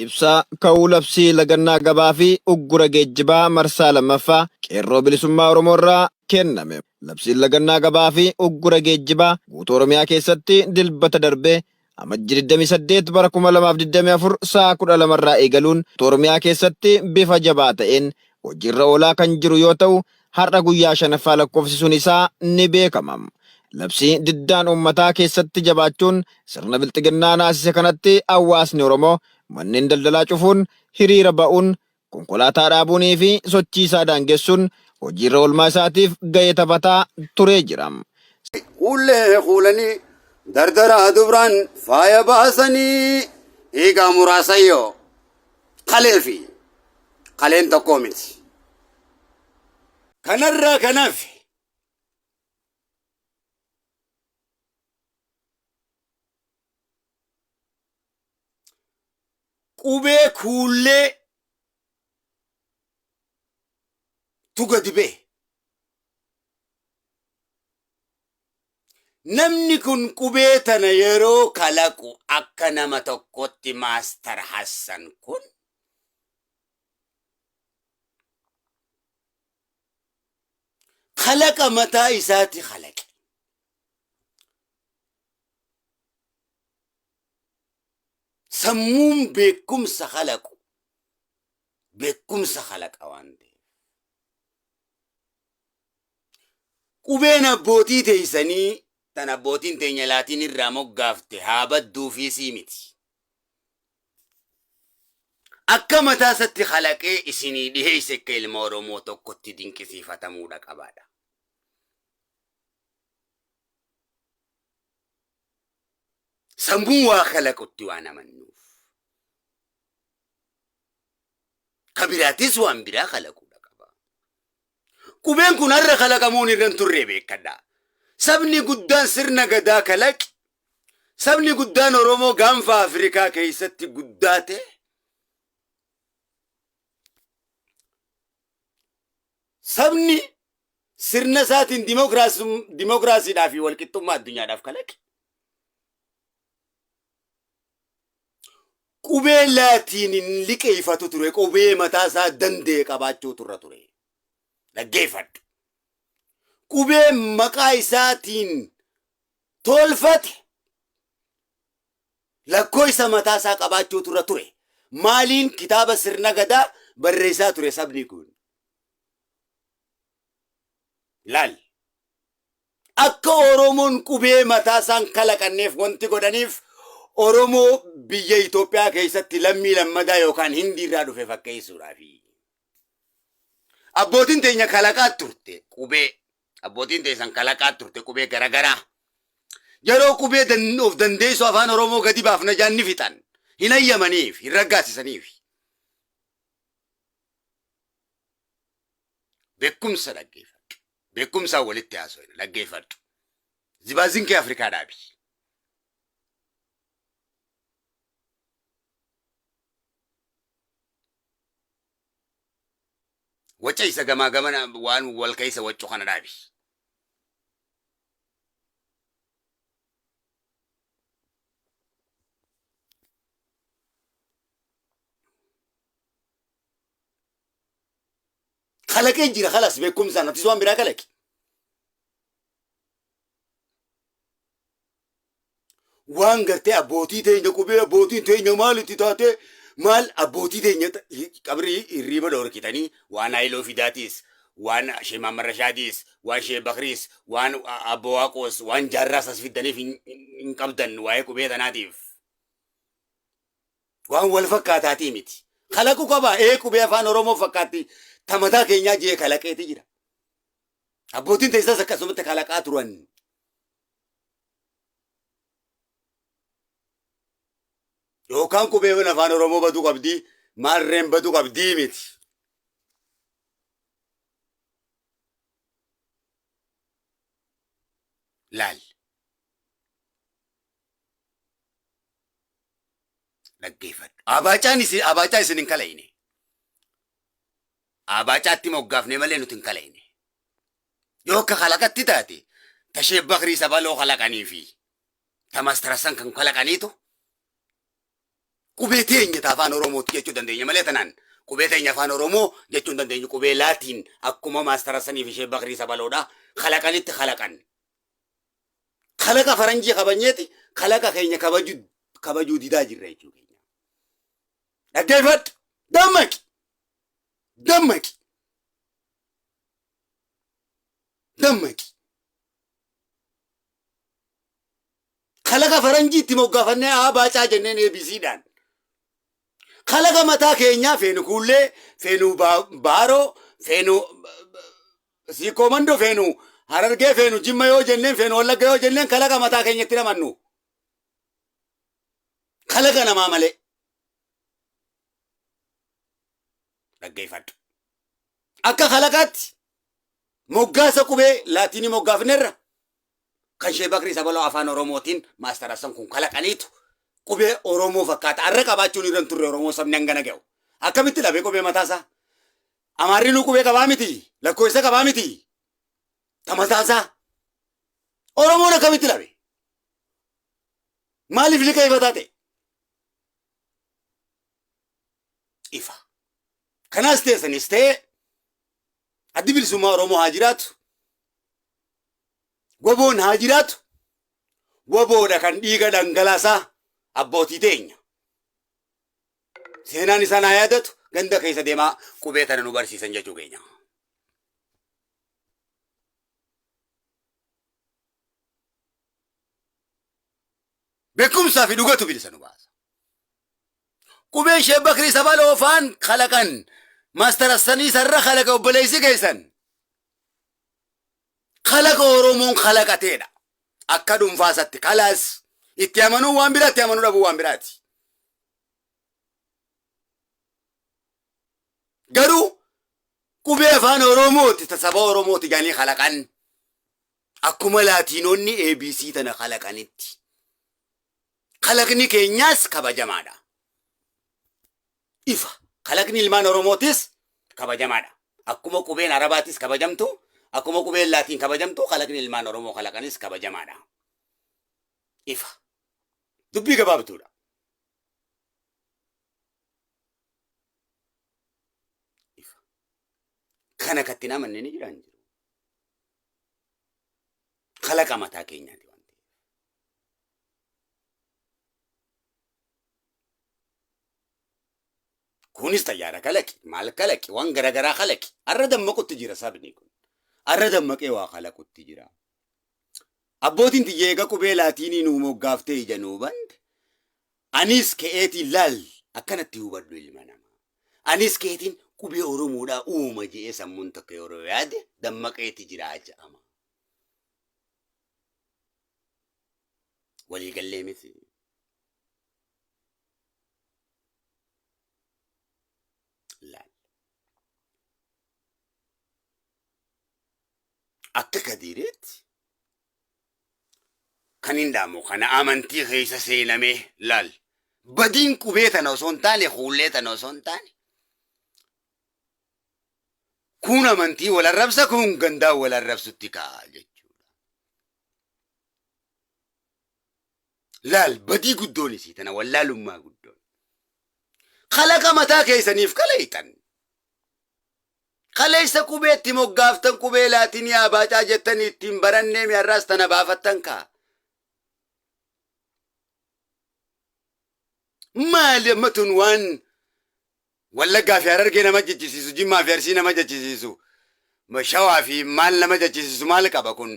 Ibsaa ka'uu labsii lagannaa gabaa fi uggura geejjibaa marsaa lammaffaa qeerroo bilisummaa Oromoo irraa kenname. Labsiin lagannaa gabaa fi uggura geejjibaa guutuu Oromiyaa keessatti dilbata darbee amajjii 28 bara 2024 sa'a 12 irraa eegaluun Oromiyaa keessatti bifa jabaa ta'een hojiirra oolaa kan jiru yoo ta'u, har'a guyyaa shanaffaa lakkoofsisuun isaa ni beekama. Labsii diddaan uummataa keessatti jabaachuun sirna bilxiginnaa naasise kanatti hawaasni Oromoo manneen daldalaa cufuun, hiriira ba'uun, konkolaataa dhaabuunii fi sochii isaa daangessuun hojiirra oolmaa isaatiif gahee taphataa turee jira. Hullee hulanii dardaraa dubraan faaya baasanii eegaa muraasayyoo qalee fi qaleen tokkoo miti. Kanarraa kanaaf qubee kuullee tuga dibee namni kun qubee tana yeroo kalaqu akka nama tokkotti Maastar Hassan kun kalaqa mataa isaati kalaqe. Sammuun beekumsa kalaqu beekumsa kalaqa waan ta'eef qubeen abbootii teeysanii tan abbootiin teenya laatiin irraa moggaafte haa badduu fi sii miti. Akka mataa isaatti kalaqee isinii dhiheeyse akka ilma Oromoo tokkotti dinqisiifatamuudha qabaadha. Sammuun waa kalaqutti waan amannuuf. Kabiraatis waan biraa kalaquudha qaba. Qubeen kun har'a kalaqamuun irra hin turre beekadha. Sabni guddaan sirna gadaa kalaqe. Sabni guddaan Oromoo gaanfa Afrikaa keessatti guddaate. Sabni sirna isaatiin dimokiraasiidhaa fi walqixxummaa addunyaadhaaf kalaqe. Qubee laatiiniin liqeeffatu ture, qubee mataa isaa danda'e qabaachuu turra ture. Dhaggeeffadhu. Qubee maqaa isaatiin tolfate lakkoofsa mataa isaa qabaachuu turra ture. Maaliin kitaaba sirna gadaa barreessaa ture sabni kun? Laal. Akka Oromoon qubee mataa isaan kalaqanneef wanti godhaniif Oromoo biyya Itoophiyaa keessatti lammii lammadaa yookaan Hindii irraa dhufe fakkeessuudhaafi. Abbootiin teenya kalaqaa turte qubee. Abbootiin teessan kalaqaa turte qubee garagaraa. Yeroo qubee of dandeessu afaan Oromoo gadi baafna jaan ni fixan. Hin ayyamaniif, hin raggaasisaniif. Beekumsa dhaggeeffadhu. Beekumsaan walitti haasofna dhaggeeffadhu. Zibaazinkee Afrikaadhaafi. Wacha isa gamaa gamana waan wal keessa wachuu kana dhaabi. Kalaqee jira kalas beekumsaan atis waan biraa kalaqe. Waan gartee abbootii teenya qubee abbootiin teenya maalitti taate maal abbootii teenya qabrii hirriiba dhoorkitanii waan Haayiloo Fidaatis, waan Shee Maamman Rashaadis, waan Shee Bakriis, waan Abbo Waaqoos, waan Jaarraas as fiddaniif hin qabdan waa'ee qubee tanaatiif. Waan wal fakkaataatii miti. Kalaqu qaba qubee afaan Oromoo fakkaatti tamataa keenyaa jee kalaqeeti jira. Abbootiin teessas akkasumatti kalaqaa turan. Yookaan qubeewwan afaan Oromoo baduu qabdii maarreen baduu qabdii miti. Laal. Dhaggeeffadhu. Abaacaa isin hin kalayne. Abaacaatti moggaafne malee nuti hin kalayne. Yoo akka kalaqatti taate tashee Bakrii sabaloo kalaqanii fi tamaastarasan kan kalaqaniitu Qubee teenya afaan Oromooti jechuu dandeenya malee tanaan qubee teenya afaan Oromoo jechuu dandeenya qubee laatiin akkuma maastara sanii fi ishee Bakrii Sabaloodha kalaqanitti kalaqan. Kalaqa faranjii kabajneeti kalaqa keenya kabajuu didaa jirra jechuu keenya. Dhaggeeffadhu dammaqi dammaqi dammaqi. Kalaqa faranjiitti moggaafannee baacaa jenneen ABCdhaan. Kalaqa mataa keenyaa feenu kuullee feenu baaroo feenu siikoomandoo feenu harargee feenu jimma yoo jenneen feenu wallagga yoo jenneen kalaqa mataa keenyatti namannu. Kalaqa namaa malee. Dhaggeeffadhu. Akka kalaqaatti moggaasa qubee laatiinii moggaafnerra. Kan ishee Bakrii Sabaloo afaan Oromootiin maastarasan kun kalaqaniitu qubee Oromoo fakkaata. Arra qabaachuun irra turre Oromoo sabni hangana ga'u. Akkamitti dhabee qubee mataasaa? Amaarrinuu qubee qabaa miti. Lakkoofsa qabaa miti. Ta mataasaa. Oromoon akkamitti dhabe? Maaliif liqa ifa taate? Ifa. Kanaas teessanis ta'e addi bilisummaa Oromoo haa jiraatu. Waboon haa jiraatu. Waboodha kan dhiiga dhangalaasaa abbootii teenya. Seenaan isaan haa yaadatu ganda keessa deemaa qubee tana nu barsiisan jechuu keenya. Beekumsaa fi dhugatu bilisa nu baasa. Qubee ishee Bakrii Sabaloo faan kalaqan maastarassanii sarara kalaqa obboleessi keessan. Kalaqa Oromoon kalaqateedha. Akka dhuunfaasatti kalaas itti amanuu waan biraatti amanuu dhabuu waan biraati. Garuu qubee afaan Oromooti saba Oromooti jedhanii kalaqan. Akkuma laatiinoonni ABC tana kalaqanitti. Kalaqni keenyaas kabajamaadha. Ifa. Kalaqni ilmaan Oromootis kabajamaadha. Akkuma qubeen Arabaatis kabajamtu. Akkuma qubeen laatiin kabajamtu kalaqni ilmaan Oromoo kalaqanis kabajamaadha. Ifa. Dubbii gabaabduudha. Ifa. Kana kattiin amanne ni jiraan jiru. Kalaqa mataa keenyaati waan ta'eef. Kunis xayyaara kalaqi, maal kalaqi, waan garagaraa kalaqi. Arra dammaqutti jira sabni kun. Arra dammaqee waa kalaqutti jira. Abbootiin tiyyeega qubee laatiinii nuu moggaaftee ija nuu bande. Anis ka'eetiin laal akkanatti hubadhu ilma namaa. Anis ka'eetiin qubee Oromoodhaa uuma je'ee sammuun tokko yeroo yaade dammaqeeti jira ja'ama. Waliigallee miti. Laal. Akka kadiireetti kan hin dhaamu kana amantii keessa seenamee laal. Badiin qubee tana osoo hin taane fuullee tana osoo hin taane. Kun amantii wal arrabsa kun gandaa wal arrabsutti ka'a jechuudha. Laal badii guddoon isii tana wallaalummaa guddoon. Kalaqa mataa keessaniif kaleeytan. Kaleessa qubeetti moggaaftan qubee laatinii abaacaa jettanii ittiin barannee mi'arraas tana baafattan ka'a. Maali ammatun waan wallaggaa fi harargee nama jechisiisu jimmaa fi arsii nama jechisiisu shawaa fi maal nama jechisiisu maal qaba kun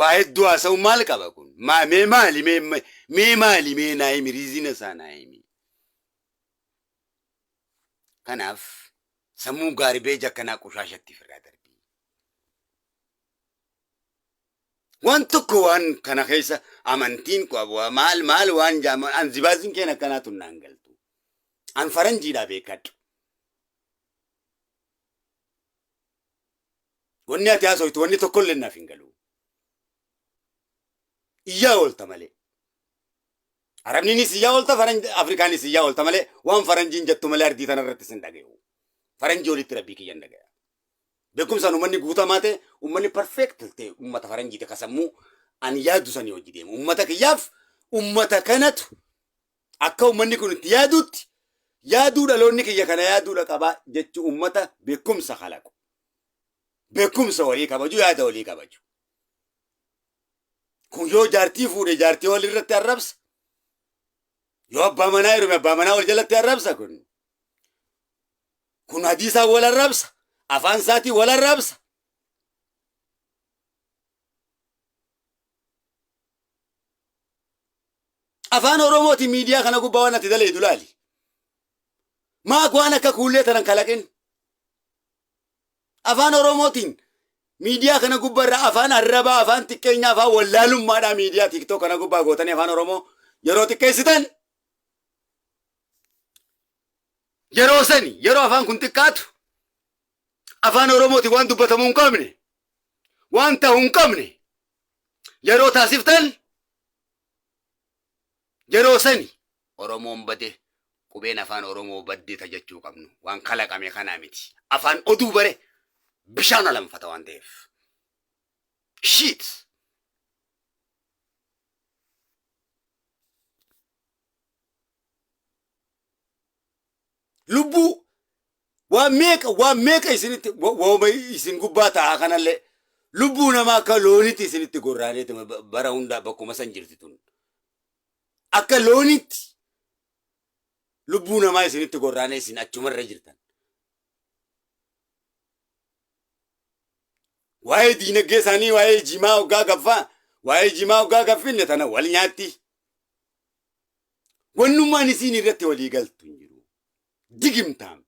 waa hedduu haasa'u maal qaba kun mee maali mee naa himi riizina isaa naa himi. Kanaaf sammuu gaarii beeja akkanaa qushaashatti firraa darbii. Waan tokko waan kana keessa amantiin maal waan jaaman an zibaasiin keenya akkanaatu naan galtu. An faranjiidhaa beekadhu. Wanni ati haasoitu wanni tokkollee naaf hin galu. Iyyaa oolta malee. Arabniinis iyyaa oolta Afrikaanis iyyaa oolta malee waan faranjiin jettu malee ardii tanarratti sin dhagayu. Faranjii olitti rabbii kiyyan dhagaya. Beekumsaan uummanni guutamaa ta'e uummanni perfect ta'e uummata faranjiiti kasammuu ani yaaddu sanii hojii deemu. Uummata kiyyaaf uummata kanatu akka uummanni kun itti yaadutti yaaduu dhaloonni kiyya kana yaaduudha qabaa jechuun uummata beekumsa kalaqu. Beekumsa walii kabaju yaada walii kabaju. Kun yoo jaartii fuudhe jaartii wal irratti arrabsa. Yoo abbaa manaa heerume abbaa manaa wal jalatti arrabsa kun. Kun hadiisaa wal arrabsa. Afaan isaatii wal arrabsa. Afaan Oromooti miidiyaa kana gubbaa waan ati dalee dulaali. Maak waan akka kuullee tanan kalaqin. Afaan Oromootiin miidiyaa kana gubbarra afaan arrabaa afaan xiqqeenya afaan wallaalummaadhaa miidiyaa TikTok kana gubbaa gootanii afaan Oromoo yeroo xiqqeessitan. Yeroo sani yeroo afaan kun xiqqaatu afaan Oromooti waan dubbatamuu hin qabne waan ta'uu hin qabne yeroo taasiftan yeroo sani Oromoon bade qubeen afaan Oromoo baddee tajachuu qabnu waan kalaqame kanaa miti afaan oduu bare bishaan alamfata waan ta'eef shit lubbuu waan meeqa isinitti wooma isin gubbaa ta'a kanallee lubbuu namaa akka loonitti isinitti gorraaneeti bara hundaa bakkuma san jirti tun akka loonitti lubbuu namaa isinitti gorraanee isin achumarra jirtan. Waa'ee diinagdee isaanii waa'ee jimaa hoggaa gaffaa waa'ee jimaa hoggaa gaffinne tana wal nyaatti. Wannummaan isin irratti walii galtu hin jiru. Digimtaam.